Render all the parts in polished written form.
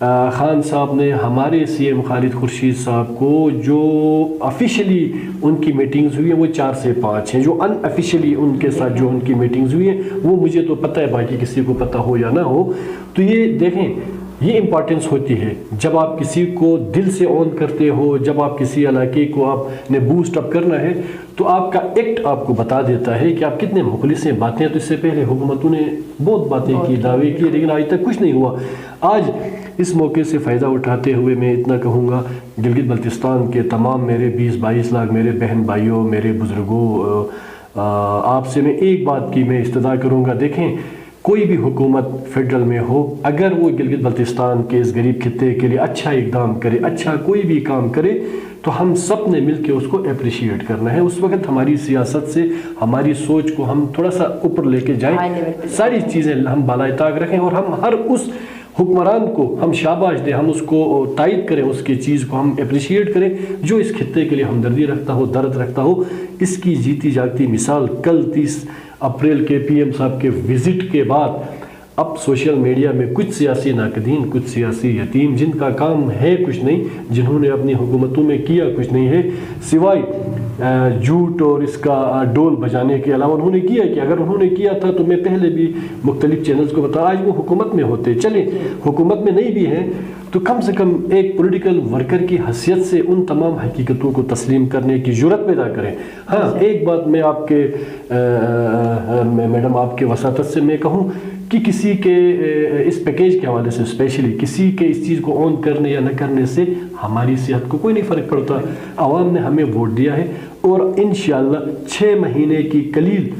خان صاحب نے ہمارے سی ایم خالد خورشید صاحب کو جو آفیشلی ان کی میٹنگز ہوئی ہیں وہ 4 سے 5 ہیں، جو ان آفیشلی ان کے ساتھ جو ان کی میٹنگز ہوئی ہیں وہ مجھے تو پتہ ہے، باقی کسی کو پتہ ہو یا نہ ہو۔ تو یہ دیکھیں، یہ امپورٹنس ہوتی ہے جب آپ کسی کو دل سے آن کرتے ہو، جب آپ کسی علاقے کو آپ نے بوسٹ اپ کرنا ہے تو آپ کا ایکٹ آپ کو بتا دیتا ہے کہ آپ کتنے مخلص ہیں۔ باتیں تو اس سے پہلے حکومتوں نے بہت باتیں کی، دعوے کیے، لیکن آج تک کچھ نہیں ہوا۔ آج اس موقع سے فائدہ اٹھاتے ہوئے میں اتنا کہوں گا، گلگت بلتستان کے تمام میرے 20-22 لاکھ میرے بہن بھائیوں، میرے بزرگوں، آپ سے میں ایک بات کی میں استدعا کروں گا، دیکھیں کوئی بھی حکومت فیڈرل میں ہو، اگر وہ گلگت بلتستان کے اس غریب خطے کے لیے اچھا اقدام کرے، اچھا کوئی بھی کام کرے، تو ہم سب نے مل کے اس کو اپریشیٹ کرنا ہے۔ اس وقت ہماری سیاست سے ہماری سوچ کو ہم تھوڑا سا اوپر لے کے جائیں، ساری چیزیں ہم بالائے طاق رکھیں، اور ہم ہر اس حکمران کو ہم شاباش دیں، ہم اس کو تائید کریں، اس کی چیز کو ہم اپریشیٹ کریں جو اس خطے کے لیے ہمدردی رکھتا ہو، درد رکھتا ہو۔ اس کی جیتی جاگتی مثال کل 30 اپریل کے پی ایم صاحب کے وزٹ کے بعد اب سوشل میڈیا میں کچھ سیاسی ناقدین، کچھ سیاسی یتیم جن کا کام ہے کچھ نہیں، جنہوں نے اپنی حکومتوں میں کیا کچھ نہیں ہے سوائے جھوٹ اور اس کا ڈول بجانے کے علاوہ، انہوں نے کیا کہ اگر انہوں نے کیا تھا تو میں پہلے بھی مختلف چینلز کو بتا، آج وہ حکومت میں ہوتے، چلیں حکومت میں نہیں بھی ہیں تو کم سے کم ایک پولیٹیکل ورکر کی حیثیت سے ان تمام حقیقتوں کو تسلیم کرنے کی جرات پیدا کریں۔ ہاں ایک بات میں آپ کے میڈم آپ کے وساطت سے میں کہوں کہ کسی کے اس پیکیج کے حوالے سے اسپیشلی کسی کے اس چیز کو آن کرنے یا نہ کرنے سے ہماری صحت کو کوئی نہیں فرق پڑتا۔ عوام نے ہمیں ووٹ دیا ہے اور انشاءاللہ 6 مہینے کی قلیل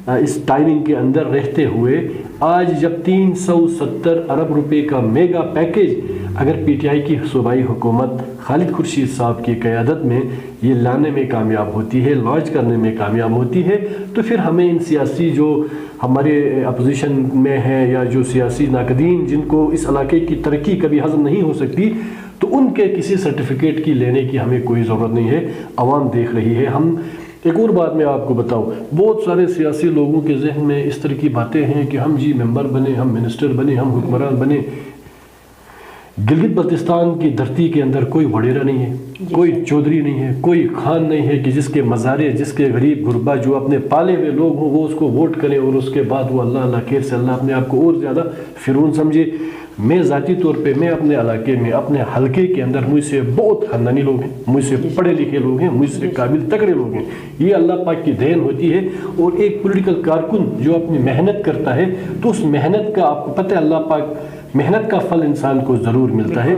اس ٹائمنگ کے اندر رہتے ہوئے آج جب 370 ارب روپے کا میگا پیکیج اگر پی ٹی آئی کی صوبائی حکومت خالد خورشید صاحب کی قیادت میں یہ لانے میں کامیاب ہوتی ہے، لانچ کرنے میں کامیاب ہوتی ہے، تو پھر ہمیں ان سیاسی جو ہمارے اپوزیشن میں ہیں یا جو سیاسی ناقدین جن کو اس علاقے کی ترقی کبھی ہضم نہیں ہو سکتی، تو ان کے کسی سرٹیفکیٹ کی لینے کی ہمیں کوئی ضرورت نہیں ہے۔ عوام دیکھ رہی ہے۔ ہم ایک اور بات میں آپ کو بتاؤں، بہت سارے سیاسی لوگوں کے ذہن میں اس طرح کی باتیں ہیں کہ ہم جی ممبر بنے، ہم منسٹر بنے، ہم حکمران بنے۔ گلگت بلتستان کی دھرتی کے اندر کوئی وڈیرا نہیں ہے، کوئی چودھری نہیں ہے، کوئی خان نہیں ہے کہ جس کے مزارے، جس کے غریب غربا جو اپنے پالے ہوئے لوگ ہوں وہ اس کو ووٹ کریں اور اس کے بعد وہ اللہ اللہ خیر سے اللہ اپنے آپ کو اور زیادہ فرعون سمجھے۔ میں ذاتی طور پہ میں اپنے علاقے میں اپنے حلقے کے اندر مجھ سے بہت خاندانی لوگ ہیں، مجھ سے پڑھے لکھے لوگ ہیں، مجھ سے قابل تکڑے لوگ ہیں، یہ اللہ پاک کی دین ہوتی ہے۔ اور ایک پولیٹیکل کارکن جو اپنی محنت کرتا ہے تو اس محنت کا آپ کو پتہ ہے اللہ پاک محنت کا پھل انسان کو ضرور ملتا ہے۔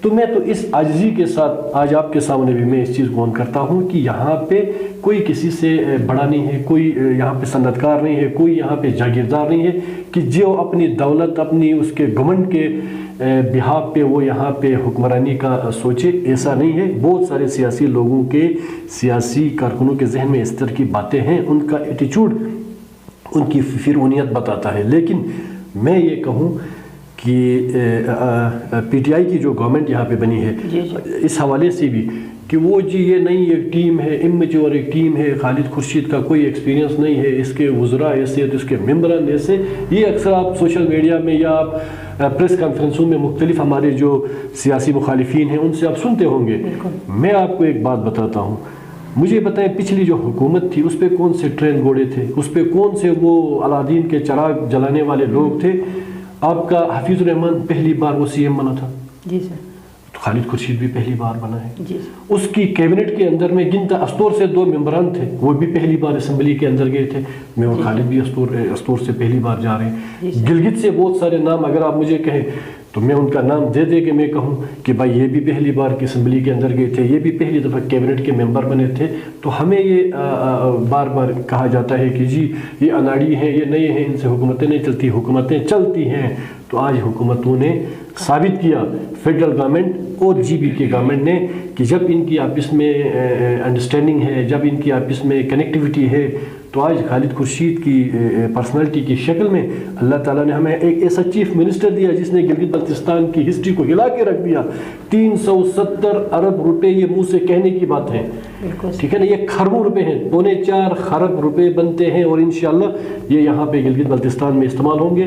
تو میں تو اس عاجزی کے ساتھ آج آپ کے سامنے بھی میں اس چیز کو آن کرتا ہوں کہ یہاں پہ کوئی کسی سے بڑا نہیں ہے، کوئی یہاں پہ صنعتکار نہیں ہے، کوئی یہاں پہ جاگیردار نہیں ہے کہ جو اپنی دولت اپنی اس کے گھمنڈ کے بہاف پہ وہ یہاں پہ حکمرانی کا سوچے، ایسا نہیں ہے۔ بہت سارے سیاسی لوگوں کے سیاسی کارکنوں کے ذہن میں اس طرح کی باتیں ہیں، ان کا ایٹیچیوڈ ان کی فرعونیت بتاتا ہے۔ لیکن میں یہ کہوں کہ پی ٹی آئی کی جو گورنمنٹ یہاں پہ بنی ہے اس حوالے سے بھی کہ وہ جی یہ نئی ایک ٹیم ہے، امیچور ایک ٹیم ہے، خالد خورشید کا کوئی ایکسپیرینس نہیں ہے، اس کے وزراء ایسے تو اس کے ممبران ایسے، یہ اکثر آپ سوشل میڈیا میں یا آپ پریس کانفرنسوں میں مختلف ہمارے جو سیاسی مخالفین ہیں ان سے آپ سنتے ہوں گے۔ میں آپ کو ایک بات بتاتا ہوں، مجھے بتائیں پچھلی جو حکومت تھی اس پہ کون سے ٹرین گھوڑے تھے، اس پہ کون سے وہ علادین کے چراغ جلانے والے لوگ تھے؟ آپ کا حفیظ الرحمان پہلی بار وہ سی ایم بنا تھا، جی سر، خالد خورشید بھی پہلی بار بنا ہے، جی سر۔ اس کی کیبنٹ کے اندر میں گنتا استور سے 2 ممبران تھے، وہ بھی پہلی بار اسمبلی کے اندر گئے تھے، میں اور خالد بھی استور سے پہلی بار جا رہے ہیں۔ گلگت سے بہت سارے نام اگر آپ مجھے کہیں تو میں ان کا نام دے دے کے میں کہوں کہ بھائی یہ بھی پہلی بار کی اسمبلی کے اندر گئے تھے، یہ بھی پہلی دفعہ کیبنٹ کے ممبر بنے تھے۔ تو ہمیں یہ بار بار کہا جاتا ہے کہ جی یہ اناڑی ہیں، یہ نئے ہیں، ان سے حکومتیں نہیں چلتی، حکومتیں چلتی ہیں۔ تو آج حکومتوں نے ثابت کیا، فیڈرل گورنمنٹ اور جی بی کے گورنمنٹ نے، کہ جب ان کی آپس میں انڈرسٹینڈنگ ہے، جب ان کی آپس میں کنیکٹیوٹی ہے تو آج خالد خورشید کی پرسنالٹی کی شکل میں اللہ تعالیٰ نے ہمیں ایک ایسا چیف منسٹر دیا جس نے گلگت بلتستان کی ہسٹری کو ہلا کے رکھ دیا. 370 ارب روپے یہ منہ سے کہنے کی بات ہے, ٹھیک ہے نا, یہ کھربوں روپے ہیں, 4.25 خرب روپے بنتے ہیں, اور انشاءاللہ یہ یہاں پہ گلگت بلتستان میں استعمال ہوں گے.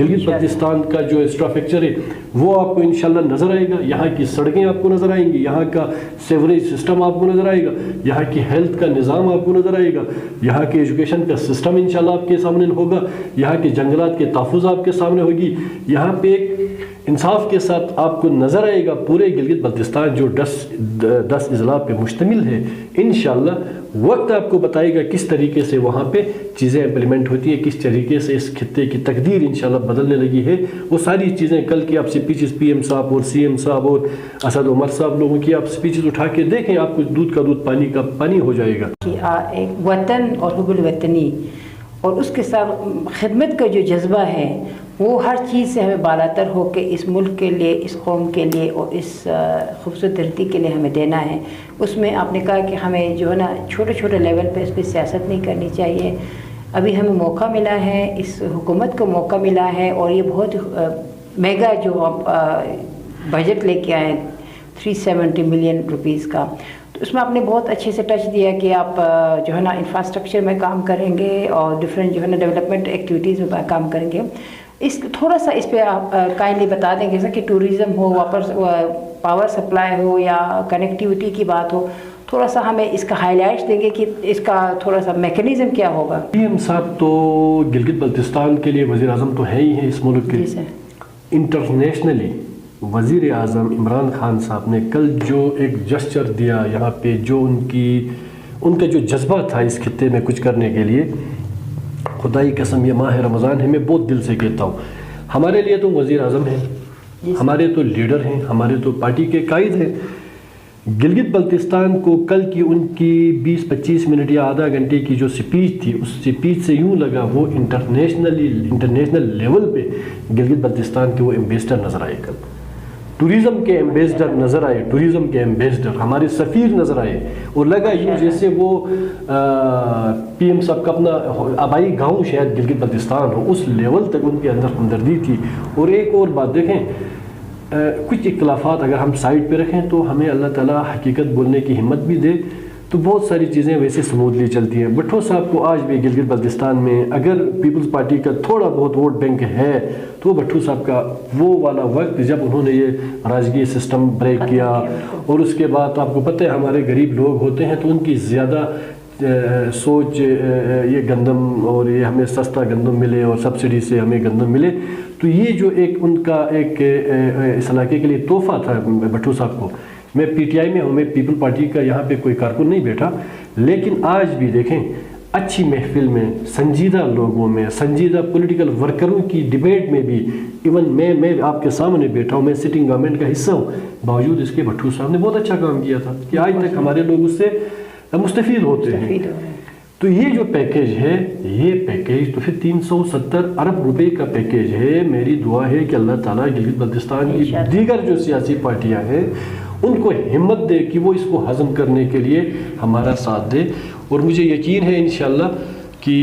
گلگت بلتستان کا جو انفراسٹرکچر ہے وہ آپ کو انشاءاللہ نظر آئے گا, یہاں کی سڑکیں آپ کو نظر آئیں گی, یہاں کا سیوریج سسٹم آپ کو نظر آئے گا, یہاں کی ہیلتھ کا نظام آپ کو نظر آئے گا, یہاں کے ایجوکیشن کا سسٹم انشاءاللہ آپ کے سامنے ہوگا, یہاں کے جنگلات کے تحفظ آپ کے سامنے ہوگی, یہاں پہ ایک انصاف کے ساتھ آپ کو نظر آئے گا پورے گلگت بلتستان جو 10 اضلاع پہ مشتمل ہے. انشاءاللہ وقت آپ کو بتائے گا کس طریقے سے وہاں پہ چیزیں امپلیمنٹ ہوتی ہیں, کس طریقے سے اس خطے کی تقدیر انشاءاللہ بدلنے لگی ہے. وہ ساری چیزیں کل کی آپ سپیچز پی ایم صاحب اور سی ایم صاحب اور اسد عمر صاحب لوگوں کی آپ سپیچز اٹھا کے دیکھیں, آپ کو دودھ کا دودھ پانی کا پانی ہو جائے گا. ایک وطن اور حب الوطنی اور اس کے ساتھ خدمت کا جو جذبہ ہے وہ ہر چیز سے ہمیں بالاتر ہو کے اس ملک کے لیے, اس قوم کے لیے اور اس خوبصورت دھرتی کے لیے ہمیں دینا ہے. اس میں آپ نے کہا کہ ہمیں جو ہے نا چھوٹے چھوٹے لیول پہ اس پہ سیاست نہیں کرنی چاہیے. ابھی ہمیں موقع ملا ہے, اس حکومت کو موقع ملا ہے, اور یہ بہت میگا جو آپ بجٹ لے کے آئے 370 ملین روپیز کا, تو اس میں آپ نے بہت اچھے سے ٹچ دیا کہ آپ جو ہے نا انفراسٹرکچر میں کام کریں گے اور ڈفرینٹ جو ہے نا ڈیولپمنٹ ایکٹیویٹیز میں کام کریں گے. تھوڑا سا اس پہ آپ کائنڈلی بتا دیں جیسا کہ ٹوریزم ہو, پاور سپلائی ہو یا کنیکٹیوٹی کی بات ہو, تھوڑا سا ہمیں اس کا ہائی لائٹس دیں گے کہ اس کا تھوڑا سا میکینزم کیا ہوگا. پی ایم صاحب تو گلگت بلتستان کے لیے وزیر اعظم تو ہے ہی ہیں اس ملک کے. انٹرنیشنلی وزیر اعظم عمران خان صاحب نے کل جو ایک جسچر دیا یہاں پہ, جو ان کا جو جذبہ تھا اس خطے میں کچھ کرنے کے لیے, خدائی قسم یہ ماہ رمضان ہے, میں بہت دل سے کہتا ہوں, ہمارے لیے تو وزیر اعظم ہیں, ہمارے تو لیڈر ہیں, ہمارے تو پارٹی کے قائد ہیں. گلگت بلتستان کو کل کی ان کی 20-25 منٹ یا آدھا گھنٹے کی جو سپیچ تھی, اس سپیچ سے یوں لگا وہ انٹرنیشنل لیول پہ گلگت بلتستان کے وہ ایمبیسڈر نظر آئے. کل ٹوریزم کے ایمبیسڈر نظر آئے, ٹوریزم کے ایمبیسڈر ہمارے سفیر نظر آئے, اور لگا یوں جیسے وہ پی ایم صاحب کا اپنا آبائی گاؤں شاید گلگت بلتستان ہو, اس لیول تک ان کے اندر ہمدردی تھی. اور ایک اور بات دیکھیں, کچھ اختلافات اگر ہم سائڈ پہ رکھیں تو ہمیں اللہ تعالیٰ حقیقت بولنے کی ہمت بھی دے تو بہت ساری چیزیں ویسے سموتھلی چلتی ہیں. بھٹو صاحب کو آج بھی گلگت بلتستان میں اگر پیپلز پارٹی کا تھوڑا بہت ووٹ بینک ہے تو بھٹو صاحب کا وہ والا وقت جب انہوں نے یہ راجگیر سسٹم بریک کیا, اور اس کے بعد آپ کو پتہ ہے ہمارے غریب لوگ ہوتے ہیں تو ان کی زیادہ سوچ یہ گندم اور یہ ہمیں سستا گندم ملے اور سبسڈی سے ہمیں گندم ملے, تو یہ جو ایک ان کا ایک اس علاقے کے لیے تحفہ تھا بھٹو صاحب کو. میں پی ٹی آئی میں ہوں, میں پیپل پارٹی کا یہاں پہ کوئی کارکن نہیں بیٹھا, لیکن آج بھی دیکھیں اچھی محفل میں, سنجیدہ لوگوں میں, سنجیدہ پولیٹیکل ورکروں کی ڈیبیٹ میں بھی, ایون میں آپ کے سامنے بیٹھا ہوں, میں سٹنگ گورنمنٹ کا حصہ ہوں, باوجود اس کے بھٹو صاحب نے بہت اچھا کام کیا تھا کہ آج تک ہمارے لوگ اس سے مستفید ہوتے ہیں. تو یہ جو پیکیج ہے, یہ پیکیج تو پھر 370 ارب روپے کا پیکیج ہے. میری دعا ہے کہ اللہ تعالیٰ گلگت بلتستان کی دیگر جو سیاسی پارٹیاں ہیں ان کو ہمت دے کہ وہ اس کو ہضم کرنے کے لیے ہمارا ساتھ دے. اور مجھے یقین ہے انشاءاللہ کہ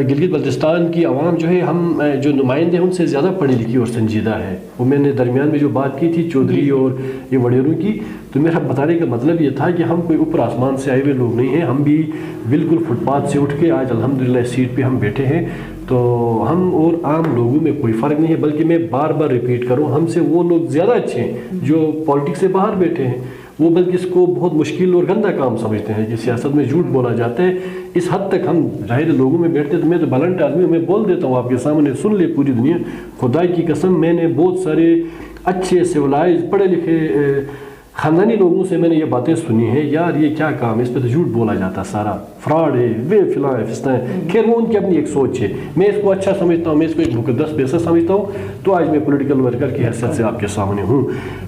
گلگت بلتستان کی عوام جو ہے, ہم جو نمائندے ہیں ان سے زیادہ پڑھی لکھی اور سنجیدہ ہے. وہ میں نے درمیان میں جو بات کی تھی چودھری اور یہ وڈیروں کی, تو میرا بتانے کا مطلب یہ تھا کہ ہم کوئی اوپر آسمان سے آئے ہوئے لوگ نہیں ہیں, ہم بھی بالکل فٹ پاتھ سے اٹھ کے آج الحمدللہ اس سیٹ پہ ہم بیٹھے ہیں. تو ہم اور عام لوگوں میں کوئی فرق نہیں ہے, بلکہ میں بار بار ریپیٹ کروں, ہم سے وہ لوگ زیادہ اچھے ہیں جو پالیٹکس سے باہر بیٹھے ہیں. وہ بلکہ اس کو بہت مشکل اور گندا کام سمجھتے ہیں کہ سیاست میں جھوٹ بولا جاتا ہے. اس حد تک ہم ظاہر لوگوں میں بیٹھتے تو میں تو بلنٹ آدمی ہوں, میں بول دیتا ہوں آپ کے سامنے, سن لے پوری دنیا. خدا کی قسم میں نے بہت سارے اچھے سیولائز پڑھے لکھے خاندانی لوگوں سے میں نے یہ باتیں سنی ہیں, یار یہ کیا کام ہے, اس پہ تو جھوٹ بولا جاتا, سارا فراڈ ہے, وہ فلاں ہے فستاں ہے. خیر وہ ان کی اپنی ایک سوچ ہے, میں اس کو اچھا سمجھتا ہوں, میں اس کو ایک مقدس پیشہ سمجھتا ہوں. تو آج میں پولیٹیکل ورکر کی حیثیت سے آپ کے سامنے ہوں.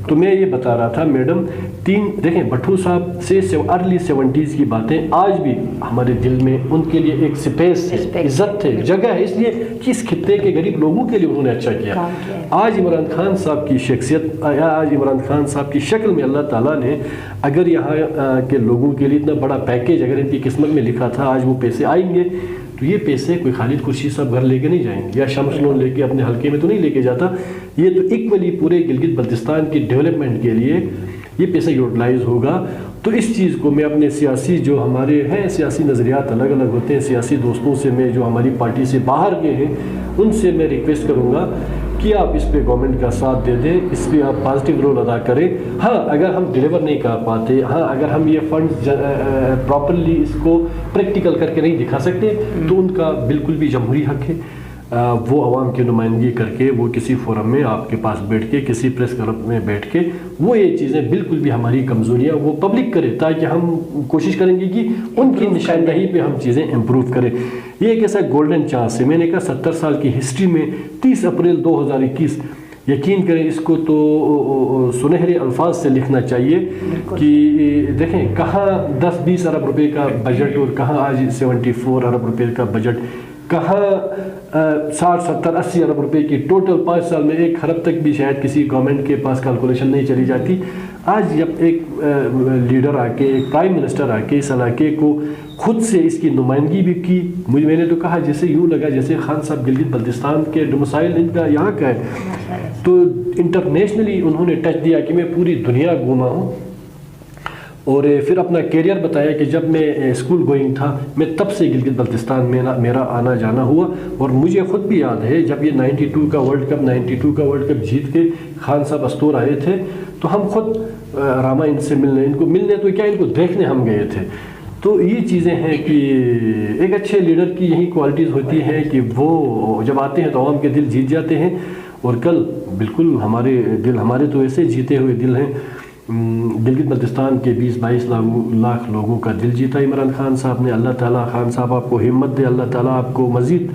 تو میں یہ بتا رہا تھا میڈم, دیکھیں بھٹو صاحب سے ارلی 70s کی باتیں آج بھی ہمارے دل میں ان کے لیے ایک سپیس ہے, عزت ہے, جگہ ہے, اس لیے کہ اس خطے کے غریب لوگوں کے لیے انہوں نے اچھا کیا. آج عمران خان صاحب کی شخصیت, آج عمران خان صاحب کی شکل میں اللہ تعالیٰ نے اگر یہاں کے لوگوں کے لیے اتنا بڑا پیکیج اگر ان کی قسمت میں لکھا تھا آج وہ پیسے آئیں گے، تو یہ پیسے کوئی خالد قریشی صاحب گھر لے کے نہیں جائیں گے یا شمس لون لے کے اپنے حلقے میں تو نہیں لے کے جاتا، یہ تو ایکولی پورے گلگت بلتستان کی ڈیولپمنٹ کے لیے یہ پیسہ یوٹیلائز ہوگا۔ تو اس چیز کو میں اپنے سیاسی جو ہمارے ہیں، سیاسی نظریات الگ الگ ہوتے ہیں، سیاسی دوستوں سے میں جو ہماری پارٹی سے باہر گئے ہیں ان سے میں ریکویسٹ کروں گا کہ آپ اس پہ گورنمنٹ کا ساتھ دے دیں، اس پہ آپ پازیٹیو رول ادا کریں۔ ہاں اگر ہم ڈیلیور نہیں کر پاتے، ہاں اگر ہم یہ فنڈز پراپرلی اس کو پریکٹیکل کر کے نہیں دکھا سکتے تو ان کا بالکل بھی جمہوری حق ہے، وہ عوام کی نمائندگی کر کے وہ کسی فورم میں آپ کے پاس بیٹھ کے، کسی پریس کلب میں بیٹھ کے وہ یہ چیزیں بالکل بھی ہماری کمزوریاں وہ پبلک کرے، تاکہ ہم کوشش کریں گے کہ ان کی نشاندہی پہ ہم چیزیں امپروو کریں۔ یہ ایک ایسا گولڈن چانس ہے، میں نے کہا 70 سال کی ہسٹری میں 30 اپریل 2021 یقین کریں اس کو تو سنہرے الفاظ سے لکھنا چاہیے کہ دیکھیں کہاں 10-20 ارب روپے کا بجٹ اور کہاں آج 74 ارب روپے کا بجٹ، کہاں 60-70-80 ارب روپے کی ٹوٹل 5 سال میں 1 خرب تک بھی شاید کسی گورنمنٹ کے پاس کیلکولیشن نہیں چلی جاتی۔ آج جب ایک لیڈر آ کے، ایک پرائم منسٹر آ کے اس علاقے کو خود سے اس کی نمائندگی بھی کی، میں نے تو کہا جیسے یوں لگا جیسے خان صاحب گلگت بلتستان کے ڈومسائل ان کا یہاں کا ہے، تو انٹرنیشنلی انہوں نے ٹچ دیا کہ میں پوری دنیا گھوما ہوں، اور پھر اپنا کیریئر بتایا کہ جب میں اسکول گوئنگ تھا میں تب سے گلگت بلتستان میں میرا آنا جانا ہوا، اور مجھے خود بھی یاد ہے جب یہ 92 کا ورلڈ کپ جیت کے خان صاحب استور آئے تھے تو ہم خود راما ان سے ملنے، ان کو ملنے تو کیا ان کو دیکھنے ہم گئے تھے۔ تو یہ چیزیں ہیں کہ ایک اچھے لیڈر کی یہی کوالٹیز ہوتی ہیں کہ وہ جب آتے ہیں تو عوام کے دل جیت جاتے ہیں، اور کل بالکل ہمارے تو ایسے جیتے ہوئے دل ہیں، گلگت بلتستان کے 20-22 لاکھ لوگوں کا دل جیتا عمران خان صاحب نے۔ اللہ تعالیٰ خان صاحب آپ کو ہمت دے، اللہ تعالیٰ آپ کو مزید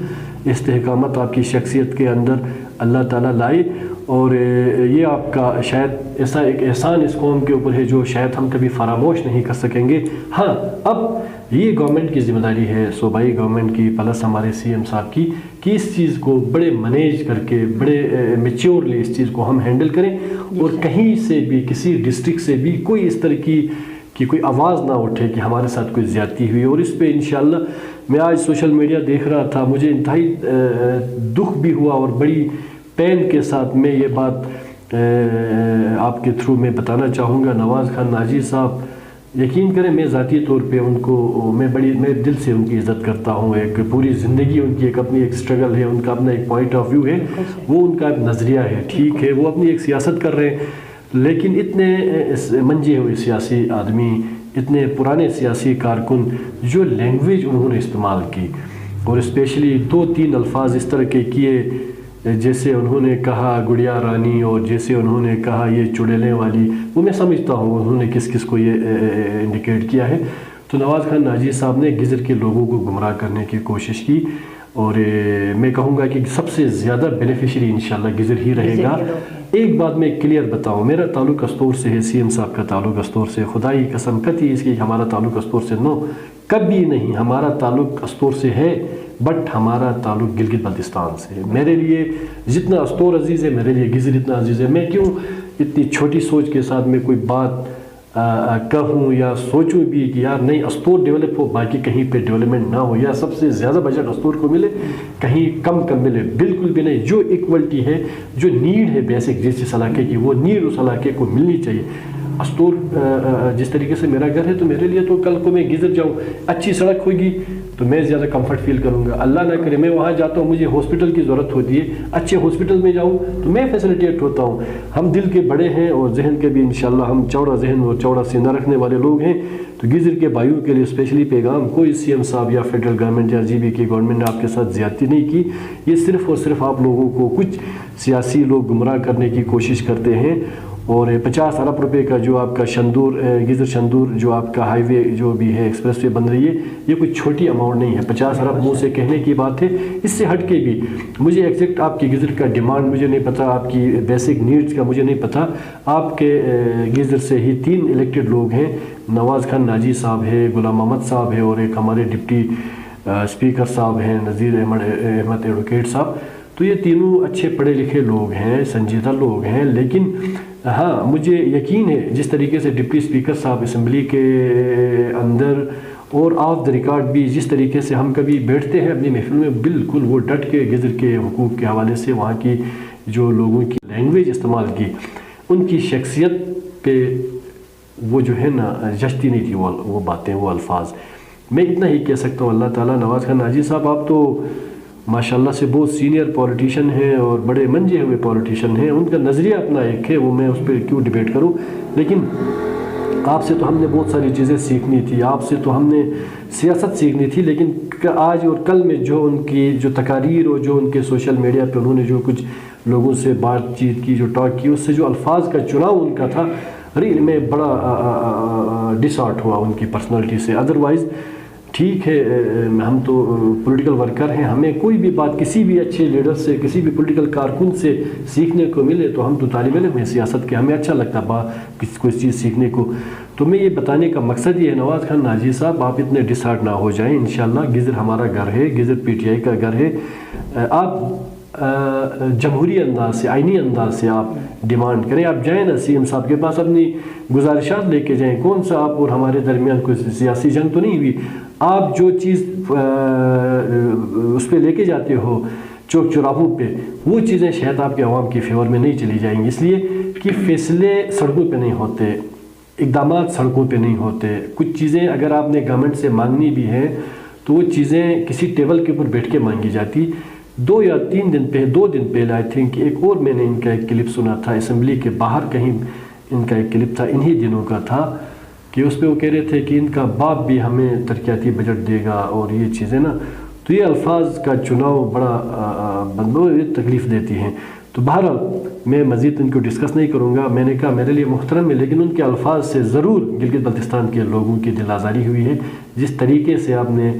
استحکامت آپ کی شخصیت کے اندر اللہ تعالیٰ لائے، اور یہ آپ کا شاید ایسا ایک احسان اس قوم کے اوپر ہے جو شاید ہم کبھی فراموش نہیں کر سکیں گے۔ ہاں اب یہ گورنمنٹ کی ذمہ داری ہے، صوبائی گورنمنٹ کی پلس ہمارے CM صاحب کی، کہ اس چیز کو بڑے مینیج کر کے بڑے میچیورلی اس چیز کو ہم ہینڈل کریں، اور کہیں سے بھی کسی ڈسٹرکٹ سے بھی کوئی اس طرح کی کوئی آواز نہ اٹھے کہ ہمارے ساتھ کوئی زیادتی ہوئی۔ اور اس پہ انشاءاللہ میں آج سوشل میڈیا دیکھ رہا تھا، مجھے انتہائی دکھ بھی ہوا اور بڑی پین کے ساتھ میں یہ بات آپ کے تھرو میں بتانا چاہوں گا۔ نواز خان ناجی صاحب، یقین کریں میں ذاتی طور پہ ان کو میں دل سے ان کی عزت کرتا ہوں، ایک پوری زندگی ان کی ایک اپنی ایک سٹرگل ہے، ان کا اپنا ایک پوائنٹ آف ویو ہے، وہ ان کا ایک نظریہ ہے، ٹھیک ہے وہ اپنی ایک سیاست کر رہے ہیں، لیکن اتنے منجے ہوئے سیاسی آدمی، اتنے پرانے سیاسی کارکن جو لینگویج انہوں نے استعمال کی، اور اسپیشلی 2-3 الفاظ اس طرح کے کیے جیسے انہوں نے کہا گڑیا رانی، اور جیسے انہوں نے کہا یہ چڑیلیں والی، وہ میں سمجھتا ہوں انہوں نے کس کو یہ انڈیکیٹ کیا ہے۔ تو نواز خان ناجی صاحب نے گزر کے لوگوں کو گمراہ کرنے کی کوشش کی، اور میں کہوں گا کہ سب سے زیادہ بینیفیشری انشاءاللہ گزر ہی رہے گا۔ ایک بات میں کلیئر بتاؤں، میرا تعلق استور سے ہے، CM صاحب کا تعلق استور سے، خدائی قسم کتی اس کی ہمارا تعلق استور سے کبھی نہیں، ہمارا تعلق استور سے ہے، بٹ ہمارا تعلق گلگت بلتستان سے ہے۔ میرے لیے جتنا استور عزیز ہے میرے لیے گزر اتنا عزیز ہے۔ میں کیوں اتنی چھوٹی سوچ کے ساتھ میں کوئی بات کہوں یا سوچوں بھی کہ یار نہیں استور ڈیولپ ہو باقی کہیں پہ ڈیولپمنٹ نہ ہو، یا سب سے زیادہ بجٹ استور کو ملے کہیں کم ملے، بالکل بھی نہیں۔ جو ایکوالٹی ہے، جو نیڈ ہے بیسک جس علاقے کی، وہ نیڈ اس علاقے کو ملنی چاہیے۔ استور جس طریقے سے میرا گھر ہے تو میرے لیے تو کل کو میں گزر جاؤں، اچھی سڑک ہوگی تو میں زیادہ کمفرٹ فیل کروں گا۔ اللہ نہ کرے میں وہاں جاتا ہوں مجھے ہاسپٹل کی ضرورت ہوتی ہے، اچھے ہاسپٹل میں جاؤں تو میں فیسلیٹیٹ ہوتا ہوں۔ ہم دل کے بڑے ہیں اور ذہن کے بھی انشاءاللہ ہم چوڑا ذہن اور چوڑا سینہ رکھنے والے لوگ ہیں، تو گزر کے بھائیوں کے لیے اسپیشلی پیغام، کوئی CM صاحب یا فیڈرل گورنمنٹ یا GB کی گورنمنٹ نے آپ کے ساتھ زیادتی نہیں کی، یہ صرف اور صرف آپ لوگوں کو کچھ سیاسی لوگ گمراہ کرنے کی کوشش کرتے ہیں۔ اور 50 ارب روپے کا جو آپ کا گزر شندور جو آپ کا ہائی وے جو بھی ہے ایکسپریس وے بن رہی ہے، یہ کوئی چھوٹی اماؤنٹ نہیں ہے۔ 50 ارب منہ سے کہنے کی بات ہے، اس سے ہٹ کے بھی مجھے ایگزیکٹ آپ کی گزر کا ڈیمانڈ مجھے نہیں پتہ، آپ کی بیسک نیڈز کا مجھے نہیں پتہ۔ آپ کے گزر سے ہی 3 الیکٹڈ لوگ ہیں، نواز خان ناجی صاحب ہے، غلام محمد صاحب ہے، اور ایک ہمارے ڈپٹی اسپیکر صاحب ہیں نذیر احمد ایڈوکیٹ صاحب۔ تو یہ تینوں اچھے پڑھے لکھے لوگ ہیں، سنجیدہ لوگ ہیں، لیکن ہاں مجھے یقین ہے جس طریقے سے ڈپٹی اسپیکر صاحب اسمبلی کے اندر اور آف دا ریکارڈ بھی جس طریقے سے ہم کبھی بیٹھتے ہیں اپنی محفل میں بالکل وہ ڈٹ کے گزر کے حقوق کے حوالے سے وہاں کی جو لوگوں کی لینگویج استعمال کی ان کی شخصیت پہ وہ جو ہے نا جچتی نہیں تھی وہ باتیں وہ الفاظ. میں اتنا ہی کہہ سکتا ہوں اللہ تعالیٰ نواز خان ناجی صاحب آپ تو ماشاءاللہ سے بہت سینئر پولیٹیشین ہیں اور بڑے منجے ہوئے پولیٹیشین ہیں, ان کا نظریہ اپنا ایک ہے, وہ میں اس پہ کیوں ڈبیٹ کروں, لیکن آپ سے تو ہم نے بہت ساری چیزیں سیکھنی تھی, آپ سے تو ہم نے سیاست سیکھنی تھی, لیکن آج اور کل میں جو ان کی جو تقاریر اور جو ان کے سوشل میڈیا پہ انہوں نے جو کچھ لوگوں سے بات چیت کی, جو ٹاک کی, اس سے جو الفاظ کا چناؤ ان کا تھا ریل میں بڑا ڈس آرٹ ہوا ان کی پرسنالٹی سے. ادروائز ٹھیک ہے ہم تو پولیٹیکل ورکر ہیں, ہمیں کوئی بھی بات کسی بھی اچھے لیڈر سے کسی بھی پولیٹیکل کارکن سے سیکھنے کو ملے تو ہم تو طالب علم ہیں سیاست کے, ہمیں اچھا لگتا ہے کوئی چیز سیکھنے کو. تو میں یہ بتانے کا مقصد یہ ہے نواز خان ناجی صاحب آپ اتنے ڈس آرٹ نہ ہو جائیں. انشاءاللہ گزر ہمارا گھر ہے, گزر پی ٹی آئی کا گھر ہے. آپ جمہوری انداز سے آئینی انداز سے آپ ڈیمانڈ کریں, آپ جائیں نا سی ایم صاحب کے پاس اپنی گزارشات لے کے جائیں. کون سا آپ اور ہمارے درمیان کوئی سیاسی جنگ تو نہیں ہوئی, آپ جو چیز اس پہ لے کے جاتے ہو چوک چوراہوں پہ وہ چیزیں شاید آپ کے عوام کی فیور میں نہیں چلی جائیں گی, اس لیے کہ فیصلے سڑکوں پہ نہیں ہوتے, اقدامات سڑکوں پہ نہیں ہوتے. کچھ چیزیں اگر آپ نے گورنمنٹ سے مانگنی بھی ہیں تو وہ چیزیں کسی ٹیبل کے اوپر بیٹھ کے مانگی جاتی. 2 یا 3 دن پہلے 2 دن پہلے آئی تھنک ایک اور میں نے ان کا ایک کلپ سنا تھا, اسمبلی کے باہر کہیں ان کا ایک کلپ تھا, انہی دنوں کا تھا, کہ اس پہ وہ کہہ رہے تھے کہ ان کا باپ بھی ہمیں ترقیاتی بجٹ دے گا اور یہ چیزیں نا. تو یہ الفاظ کا چناؤ بڑا بندوں تکلیف دیتی ہیں. تو بہرحال میں مزید ان کو ڈسکس نہیں کروں گا, میں نے کہا میرے لیے محترم ہے, لیکن ان کے الفاظ سے ضرور گلگت بلتستان کے لوگوں کی دل آزاری ہوئی ہے. جس طریقے سے آپ نے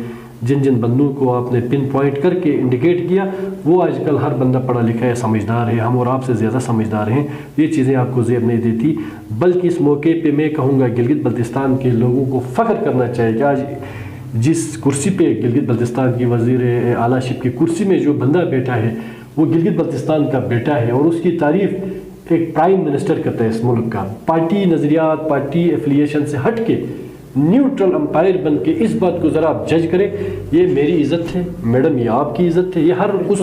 جن بندوں کو آپ نے پن پوائنٹ کر کے انڈیکیٹ کیا, وہ آج کل ہر بندہ پڑھا لکھا ہے, سمجھدار ہے, ہم اور آپ سے زیادہ سمجھدار ہیں, یہ چیزیں آپ کو زیب نہیں دیتی. بلکہ اس موقع پہ میں کہوں گا گلگت بلتستان کے لوگوں کو فخر کرنا چاہیے کہ آج جس کرسی پہ گلگت بلتستان کی وزیر اعلیٰ شپ کی کرسی میں جو بندہ بیٹھا ہے وہ گلگت بلتستان کا بیٹا ہے, اور اس کی تعریف ایک پرائم منسٹر کرتا ہے اس ملک کا, پارٹی نظریات پارٹی ایفیلیشن سے ہٹ کے نیوٹرل امپائر بن کے. اس بات کو ذرا آپ جج کریں, یہ میری عزت ہے میڈم, یہ آپ کی عزت ہے, یہ ہر اس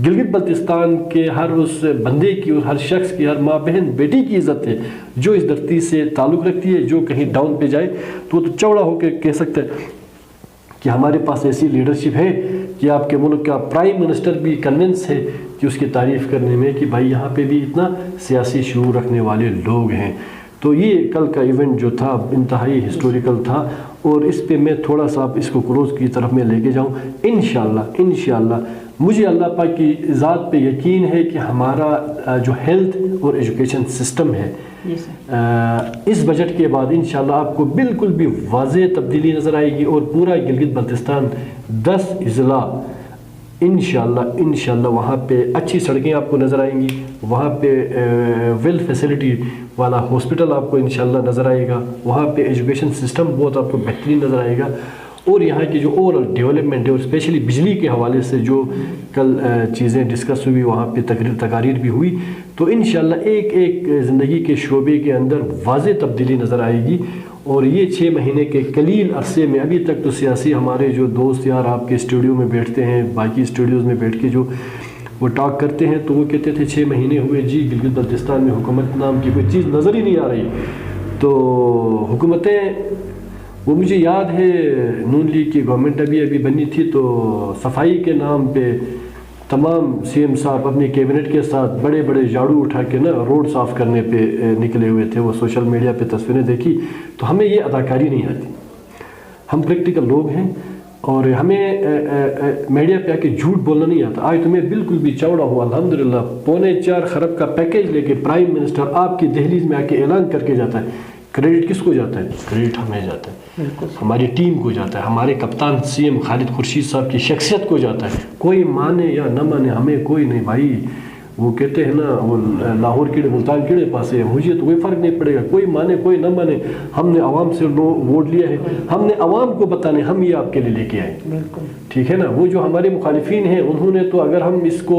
گلگت بلتستان کے ہر اس بندے کی اور ہر شخص کی, ہر ماں بہن بیٹی کی عزت ہے جو اس دھرتی سے تعلق رکھتی ہے. جو کہیں ڈاؤن پہ جائے تو وہ تو چوڑا ہو کے کہہ سکتا ہے کہ ہمارے پاس ایسی لیڈرشپ ہے کہ آپ کے ملک کا پرائم منسٹر بھی کنونس ہے کہ اس کی تعریف کرنے میں کہ بھائی یہاں پہ بھی اتنا سیاسی شعور رکھنے والے لوگ ہیں. تو یہ کل کا ایونٹ جو تھا انتہائی ہسٹوریکل تھا, اور اس پہ میں تھوڑا سا اس کو کلوز کی طرف میں لے کے جاؤں. انشاءاللہ مجھے اللہ پاک کی ذات پہ یقین ہے کہ ہمارا جو ہیلتھ اور ایجوکیشن سسٹم ہے اس بجٹ کے بعد انشاءاللہ آپ کو بالکل بھی واضح تبدیلی نظر آئے گی, اور پورا گلگت بلتستان 10 اضلاع انشاءاللہ وہاں پہ اچھی سڑکیں آپ کو نظر آئیں گی, وہاں پہ ویل فیسلٹی والا ہاسپٹل آپ کو انشاءاللہ نظر آئے گا, وہاں پہ ایجوکیشن سسٹم بہت آپ کو بہترین نظر آئے گا, اور یہاں کی جو اوورآل ڈیولپمنٹ ہے اور اسپیشلی بجلی کے حوالے سے جو کل چیزیں ڈسکس ہوئی, وہاں پہ تقاریر بھی ہوئی, تو انشاءاللہ ایک زندگی کے شعبے کے اندر واضح تبدیلی نظر آئے گی. اور یہ 6 مہینے کے قلیل عرصے میں ابھی تک تو سیاسی ہمارے جو دوست یار آپ کے اسٹوڈیو میں بیٹھتے ہیں, باقی اسٹوڈیوز میں بیٹھ کے جو وہ ٹاک کرتے ہیں, تو وہ کہتے تھے 6 مہینے ہوئے جی گلگت بلتستان میں حکومت نام کی کوئی چیز نظر ہی نہیں آ رہی. تو حکومتیں وہ مجھے یاد ہے نون لیگ کی گورنمنٹ ابھی بنی تھی, تو صفائی کے نام پہ تمام سی ایم صاحب اپنی کیبنٹ کے ساتھ بڑے جھاڑو اٹھا کے نا روڈ صاف کرنے پہ نکلے ہوئے تھے. وہ سوشل میڈیا پہ تصویریں دیکھی تو ہمیں یہ اداکاری نہیں آتی, ہم پریکٹیکل لوگ ہیں, اور ہمیں میڈیا پہ آ کے جھوٹ بولنا نہیں آتا. آج تمہیں بالکل بھی چوڑا ہوا الحمدللہ 4.25 خرب کا پیکیج لے کے پرائم منسٹر آپ کی دہلیز میں آ کے اعلان کر کے جاتا ہے. کریڈٹ کس کو جاتا ہے؟ کریڈٹ ہمیں جاتا ہے, ہماری ٹیم کو جاتا ہے, ہمارے کپتان سی ایم خالد خورشید صاحب کی شخصیت کو جاتا ہے. کوئی مانے یا نہ مانے ہمیں کوئی نہیں بھائی, وہ کہتے ہیں نا وہ لاہور کیڑے ملتان کیڑے پاس ہے, مجھے تو کوئی فرق نہیں پڑے گا, کوئی مانے کوئی نہ مانے, ہم نے عوام سے ووٹ لیا ہے, ہم نے عوام کو بتانے ہم یہ آپ کے لیے لے کے آئے. ٹھیک ہے نا. وہ جو ہمارے مخالفین ہیں انہوں نے تو اگر ہم اس کو